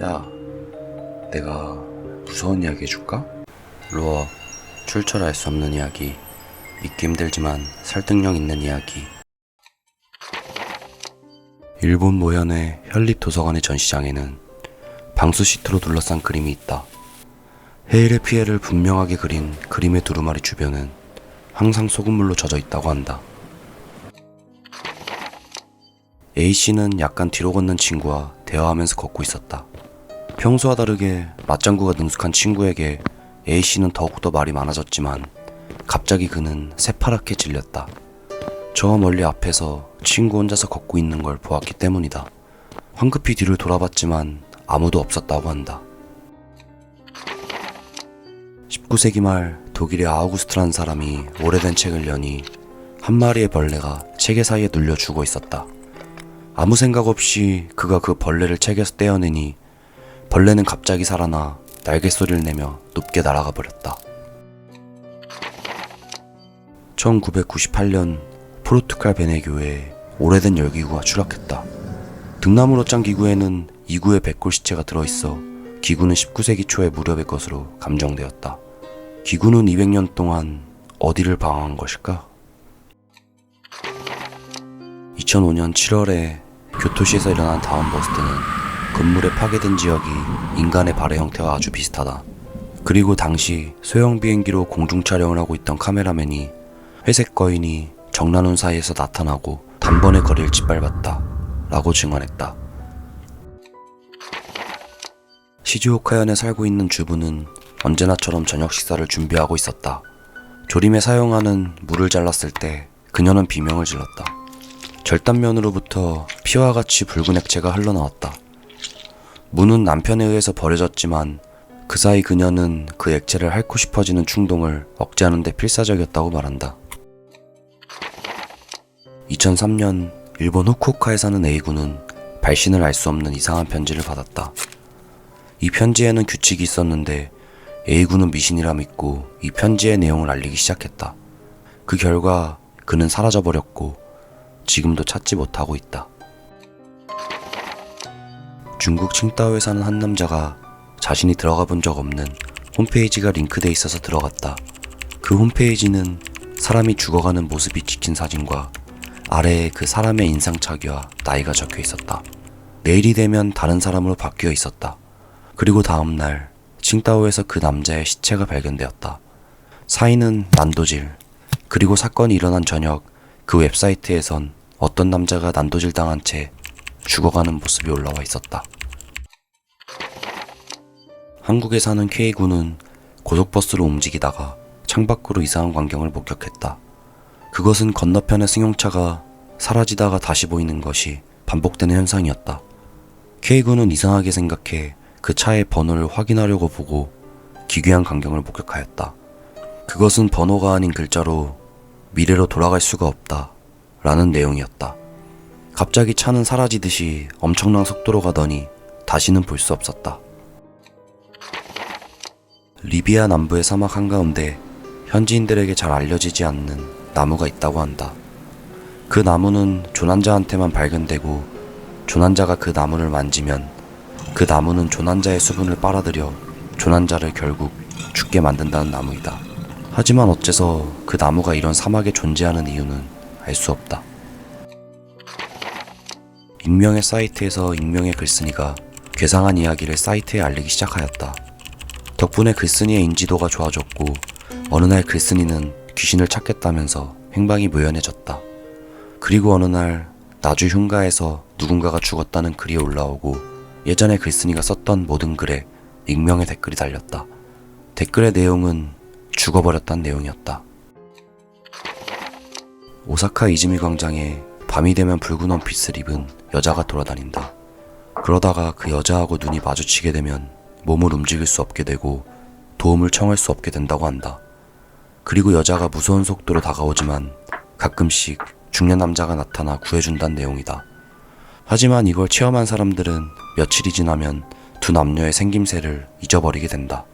야, 내가 무서운 이야기 해줄까? 루어, 출처를 알 수 없는 이야기, 믿기 힘들지만 설득력 있는 이야기. 일본 모현의 현립도서관의 전시장에는 방수 시트로 둘러싼 그림이 있다. 해일의 피해를 분명하게 그린 그림의 두루마리 주변은 항상 소금물로 젖어 있다고 한다. A씨는 약간 뒤로 걷는 친구와 대화하면서 걷고 있었다. 평소와 다르게 맞장구가 능숙한 친구에게 A씨는 더욱더 말이 많아졌지만 갑자기 그는 새파랗게 질렸다. 저 멀리 앞에서 친구 혼자서 걷고 있는 걸 보았기 때문이다. 황급히 뒤를 돌아봤지만 아무도 없었다고 한다. 19세기 말 독일의 아우구스트라는 사람이 오래된 책을 여니 한 마리의 벌레가 책의 사이에 눌려 죽어 있었다. 아무 생각 없이 그가 그 벌레를 책에서 떼어내니 벌레는 갑자기 살아나 날갯소리를 내며 높게 날아가 버렸다. 1998년 포르투갈 베네교에 오래된 열기구가 추락했다. 등나무로 짠 기구에는 2구의 백골 시체가 들어있어 기구는 19세기 초의 무렵의 것으로 감정되었다. 기구는 200년 동안 어디를 방황한 것일까? 2005년 7월에 교토시에서 일어난 다운버스트는 건물의 파괴된 지역이 인간의 발의 형태와 아주 비슷하다. 그리고 당시 소형 비행기로 공중 촬영을 하고 있던 카메라맨이 회색 거인이 정난운 사이에서 나타나고 단번에 거리를 짓밟았다 라고 증언했다. 시즈오카현에 살고 있는 주부는 언제나처럼 저녁 식사를 준비하고 있었다. 조림에 사용하는 물을 잘랐을 때 그녀는 비명을 질렀다. 절단면으로부터 피와 같이 붉은 액체가 흘러나왔다. 문은 남편에 의해서 버려졌지만 그 사이 그녀는 그 액체를 핥고 싶어지는 충동을 억제하는 데 필사적이었다고 말한다. 2003년 일본 후쿠오카에 사는 A군은 발신을 알 수 없는 이상한 편지를 받았다. 이 편지에는 규칙이 있었는데 A군은 미신이라 믿고 이 편지의 내용을 알리기 시작했다. 그 결과 그는 사라져버렸고 지금도 찾지 못하고 있다. 중국 칭다오에 사는 한 남자가 자신이 들어가 본 적 없는 홈페이지가 링크돼 있어서 들어갔다. 그 홈페이지는 사람이 죽어가는 모습이 찍힌 사진과 아래에 그 사람의 인상착의와 나이가 적혀 있었다. 내일이 되면 다른 사람으로 바뀌어 있었다. 그리고 다음날 칭다오에서 그 남자의 시체가 발견되었다. 사인은 난도질. 그리고 사건이 일어난 저녁 그 웹사이트에선 어떤 남자가 난도질 당한 채 죽어가는 모습이 올라와 있었다. 한국에 사는 K군은 고속버스로 움직이다가 창밖으로 이상한 광경을 목격했다. 그것은 건너편의 승용차가 사라지다가 다시 보이는 것이 반복되는 현상이었다. K군은 이상하게 생각해 그 차의 번호를 확인하려고 보고 기괴한 광경을 목격하였다. 그것은 번호가 아닌 글자로 미래로 돌아갈 수가 없다 라는 내용이었다. 갑자기 차는 사라지듯이 엄청난 속도로 가더니 다시는 볼 수 없었다. 리비아 남부의 사막 한가운데 현지인들에게 잘 알려지지 않는 나무가 있다고 한다. 그 나무는 조난자한테만 발견되고 조난자가 그 나무를 만지면 그 나무는 조난자의 수분을 빨아들여 조난자를 결국 죽게 만든다는 나무이다. 하지만 어째서 그 나무가 이런 사막에 존재하는 이유는 알 수 없다. 익명의 사이트에서 익명의 글쓴이가 괴상한 이야기를 사이트에 알리기 시작하였다. 덕분에 글쓴이의 인지도가 좋아졌고 어느 날 글쓴이는 귀신을 찾겠다면서 행방이 묘연해졌다. 그리고 어느 날 나주 흉가에서 누군가가 죽었다는 글이 올라오고 예전에 글쓴이가 썼던 모든 글에 익명의 댓글이 달렸다. 댓글의 내용은 죽어버렸다는 내용이었다. 오사카 이즈미 광장에 밤이 되면 붉은 원피스를 입은 여자가 돌아다닌다. 그러다가 그 여자하고 눈이 마주치게 되면 몸을 움직일 수 없게 되고 도움을 청할 수 없게 된다고 한다. 그리고 여자가 무서운 속도로 다가오지만 가끔씩 중년 남자가 나타나 구해준다는 내용이다. 하지만 이걸 체험한 사람들은 며칠이 지나면 두 남녀의 생김새를 잊어버리게 된다.